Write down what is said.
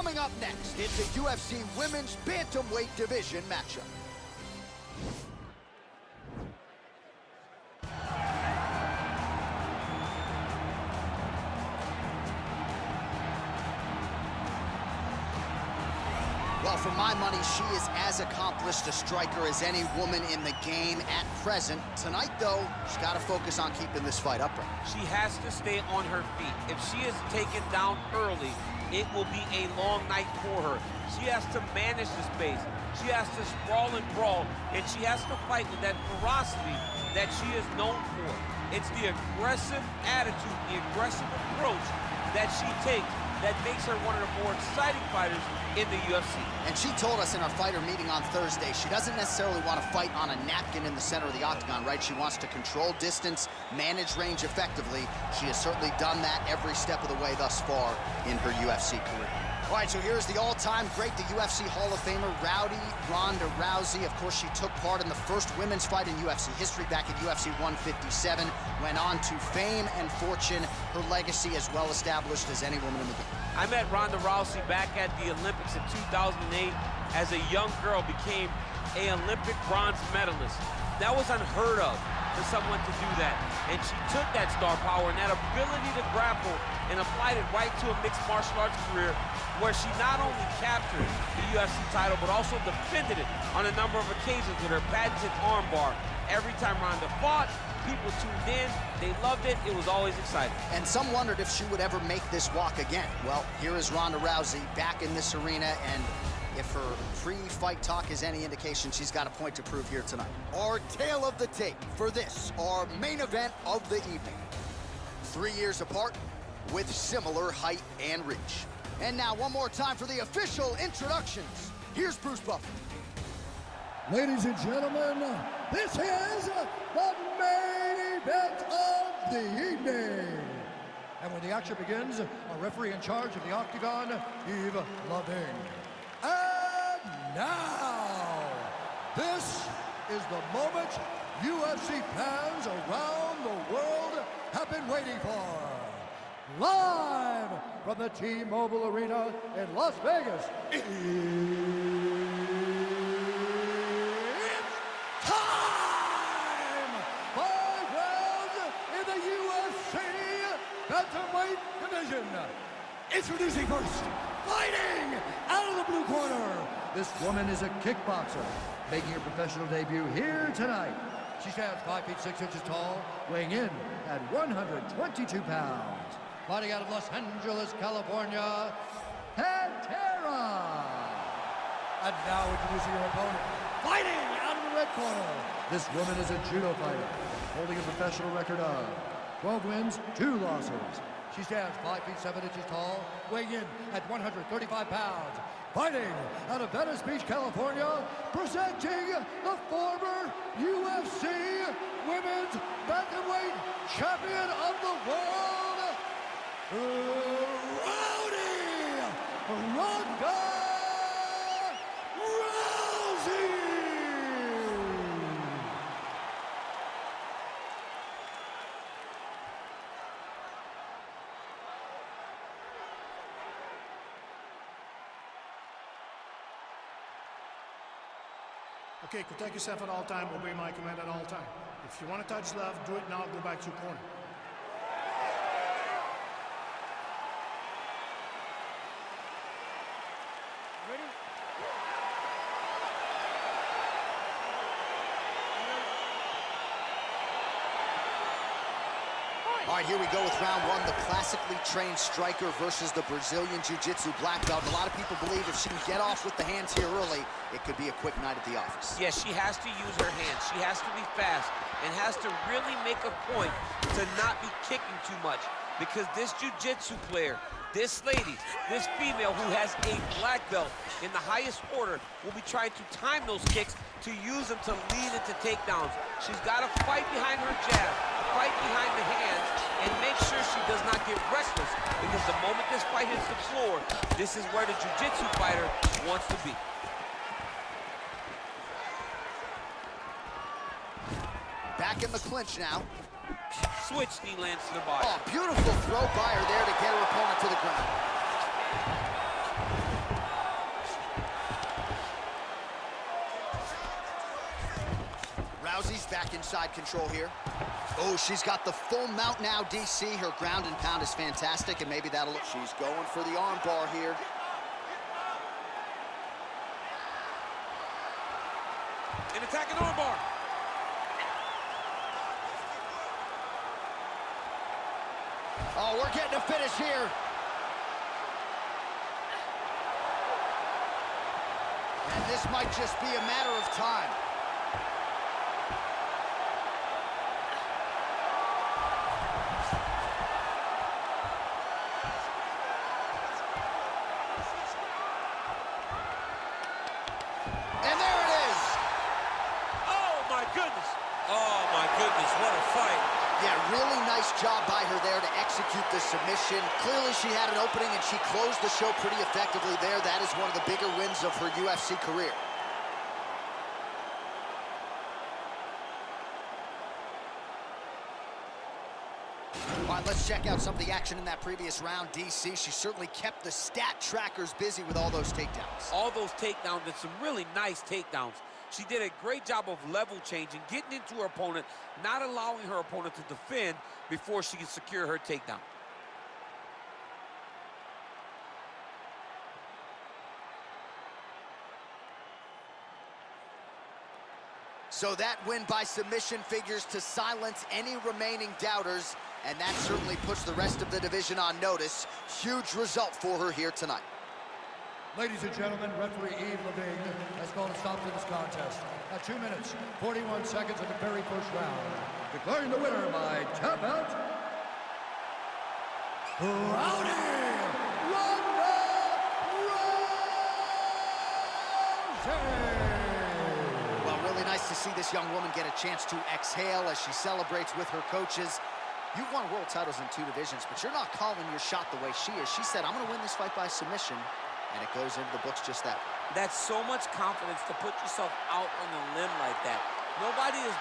Coming up next, it's a UFC Women's Bantamweight Division matchup. Well, for my money, she is as accomplished a striker as any woman in the game at present. Tonight, though, she's got to focus on keeping this fight upright. She has to stay on her feet. If she is taken down early, it will be a long night for her. She has to manage the space. She has to sprawl and brawl, and she has to fight with that ferocity that she is known for. It's the aggressive attitude, the aggressive approach that she takes that makes her one of the more exciting fighters in the UFC. And she told us in our fighter meeting on Thursday, she doesn't necessarily want to fight on a napkin in the center of the octagon, right? She wants to control distance, manage range effectively. She has certainly done that every step of the way thus far in her UFC career. All right, so here's the all-time great, the UFC Hall of Famer, Ronda Rousey. Of course, she took part in the first women's fight in UFC history back at UFC 157, went on to fame and fortune, her legacy as well established as any woman in the game. I met Ronda Rousey back at the Olympics in 2008. As a young girl, became an Olympic bronze medalist. That was unheard of for someone to do that. And she took that star power and that ability to grapple and applied it right to a mixed martial arts career, where she not only captured the UFC title, but also defended it on a number of occasions with her patented armbar. Every time Ronda fought, people tuned in, they loved it, it was always exciting. And some wondered if she would ever make this walk again. Well, here is Ronda Rousey back in this arena, and if her pre-fight talk is any indication, she's got a point to prove here tonight. Our tale of the tape for this, our main event of the evening. 3 years apart, with similar height and reach. And now, one more time for the official introductions. Here's Bruce Buffer. Ladies and gentlemen, this is the main event of the evening. And when the action begins, our referee in charge of the octagon, Yves Lavigne. And now, this is the moment UFC fans around the world have been waiting for. Live from the T-Mobile Arena in Las Vegas, it's time! 5 rounds in the UFC Bantamweight division. Introducing first, fighting out of the blue corner. This woman is a kickboxer, making her professional debut here tonight. She stands 5 feet 6 inches tall, weighing in at 122 pounds. Fighting out of Los Angeles, California, Pantera. And now introducing her opponent, fighting out of the red corner. This woman is a judo fighter, holding a professional record of 12 wins, 2 losses. She stands 5 feet 7 inches tall, weighing in at 135 pounds. Fighting out of Venice Beach, California, presenting the former UFC Women's Bantamweight Champion of the World, Rowdy Ronda Rousey! Okay, protect yourself at all time, obey my command at all time. If you want to touch left, do it now, go back to your corner. Ready? All right, here we go with round one, the classically trained striker versus the Brazilian Jiu-Jitsu black belt. And a lot of people believe if she can get off with the hands here early, it could be a quick night at the office. Yes, she has to use her hands. She has to be fast and has to really make a point to not be kicking too much, because this Jiu-Jitsu player, this lady, this female who has a black belt in the highest order, will be trying to time those kicks to use them to lead into takedowns. She's got to fight behind her jab, fight behind the hands, and make sure she does not get reckless, because the moment this fight hits the floor, this is where the Jiu-Jitsu fighter wants to be. Back in the clinch now. Switch knee lands to the body. Oh, beautiful throw by her there to get her opponent to the ground. Rousey's back inside control here. Oh, she's got the full mount now, DC. Her ground and pound is fantastic, and maybe that'll... She's going for the arm bar here. An attacking arm bar. Oh, we're getting a finish here. And this might just be a matter of time. And there it is. Oh, my goodness. Oh, my goodness, what a fight. Yeah, really nice job by her there to execute the submission. Clearly she had an opening and she closed the show pretty effectively there. That is one of the bigger wins of her UFC career. All right, let's check out some of the action in that previous round. DC, she certainly kept the stat trackers busy with all those takedowns. All those takedowns and some really nice takedowns. She did a great job of level changing, getting into her opponent, not allowing her opponent to defend before she can secure her takedown. So that win by submission figures to silence any remaining doubters, and that certainly puts the rest of the division on notice. Huge result for her here tonight. Ladies and gentlemen, referee Yves Levine has called a stop to this contest at 2 minutes, 41 seconds of the very first round. Declaring the winner by tap out, Ronda Rousey! Well, really nice to see this young woman get a chance to exhale as she celebrates with her coaches. You've won world titles in 2 divisions, but you're not calling your shot the way she is. She said, I'm going to win this fight by submission. And it goes into the books just that way. That's so much confidence to put yourself out on a limb like that. Nobody is